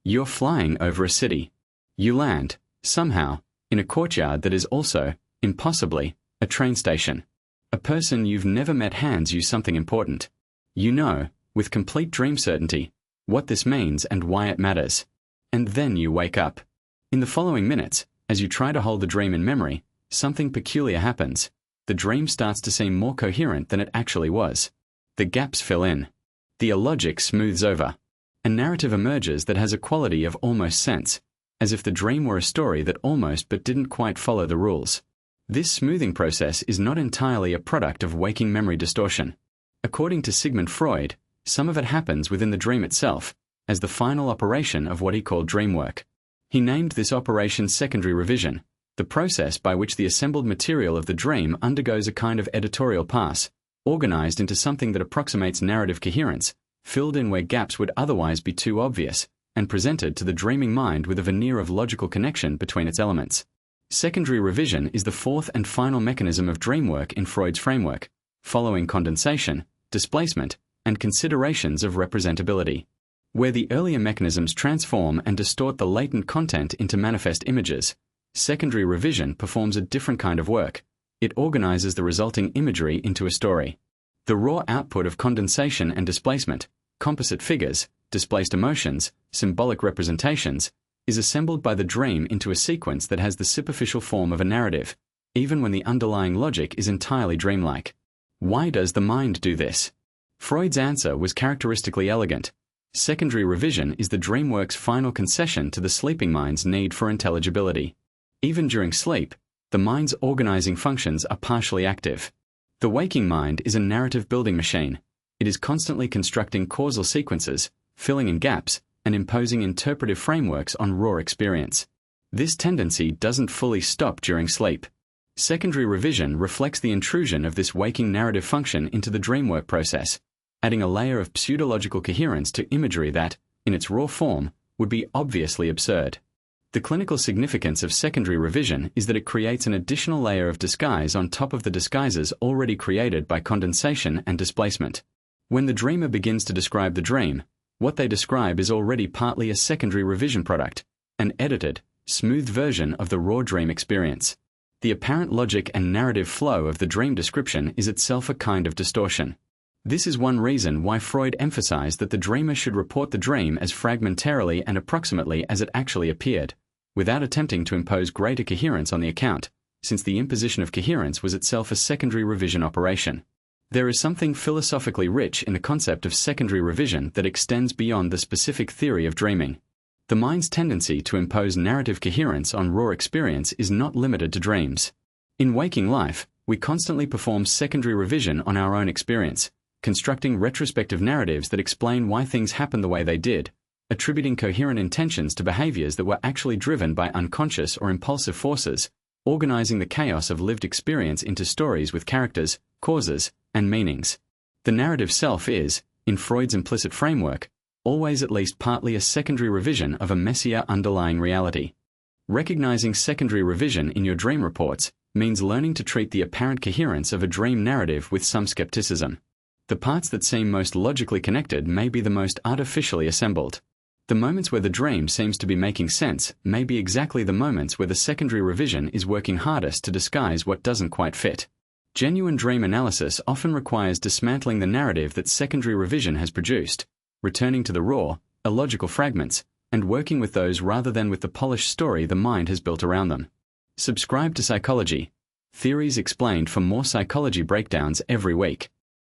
You're flying over a city. You land, somehow, in a courtyard that is also, impossibly, a train station. A person you've never met hands you something important. You know, with complete dream certainty, what this means and why it matters. And then you wake up. In the following minutes, as you try to hold the dream in memory, something peculiar happens. The dream starts to seem more coherent than it actually was. The gaps fill in. The illogic smooths over. A narrative emerges that has a quality of almost sense, as if the dream were a story that almost but didn't quite follow the rules. This smoothing process is not entirely a product of waking memory distortion. According to Sigmund Freud, some of it happens within the dream itself, as the final operation of what he called dream work. He named this operation secondary revision, the process by which the assembled material of the dream undergoes a kind of editorial pass, organized into something that approximates narrative coherence, filled in where gaps would otherwise be too obvious, and presented to the dreaming mind with a veneer of logical connection between its elements. Secondary revision is the fourth and final mechanism of dream work in Freud's framework, following condensation, displacement, and considerations of representability. Where the earlier mechanisms transform and distort the latent content into manifest images, secondary revision performs a different kind of work. It organizes the resulting imagery into a story. The raw output of condensation and displacement, composite figures, displaced emotions, symbolic representations, is assembled by the dream into a sequence that has the superficial form of a narrative, even when the underlying logic is entirely dreamlike. Why does the mind do this? Freud's answer was characteristically elegant. Secondary revision is the dream work's final concession to the sleeping mind's need for intelligibility. Even during sleep, the mind's organizing functions are partially active. The waking mind is a narrative building machine. It is constantly constructing causal sequences, filling in gaps, and imposing interpretive frameworks on raw experience. This tendency doesn't fully stop during sleep. Secondary revision reflects the intrusion of this waking narrative function into the dream work process, adding a layer of pseudological coherence to imagery that, in its raw form, would be obviously absurd. The clinical significance of secondary revision is that it creates an additional layer of disguise on top of the disguises already created by condensation and displacement. When the dreamer begins to describe the dream, what they describe is already partly a secondary revision product, an edited, smoothed version of the raw dream experience. The apparent logic and narrative flow of the dream description is itself a kind of distortion. This is one reason why Freud emphasized that the dreamer should report the dream as fragmentarily and approximately as it actually appeared, without attempting to impose greater coherence on the account, since the imposition of coherence was itself a secondary revision operation. There is something philosophically rich in the concept of secondary revision that extends beyond the specific theory of dreaming. The mind's tendency to impose narrative coherence on raw experience is not limited to dreams. In waking life, we constantly perform secondary revision on our own experience, constructing retrospective narratives that explain why things happened the way they did, attributing coherent intentions to behaviors that were actually driven by unconscious or impulsive forces, organizing the chaos of lived experience into stories with characters, causes, and meanings. The narrative self is, in Freud's implicit framework, always at least partly a secondary revision of a messier underlying reality. Recognizing secondary revision in your dream reports means learning to treat the apparent coherence of a dream narrative with some skepticism. The parts that seem most logically connected may be the most artificially assembled. The moments where the dream seems to be making sense may be exactly the moments where the secondary revision is working hardest to disguise what doesn't quite fit. Genuine dream analysis often requires dismantling the narrative that secondary revision has produced, returning to the raw, illogical fragments, and working with those rather than with the polished story the mind has built around them. Subscribe to Psychology. Theories explained for more psychology breakdowns every week.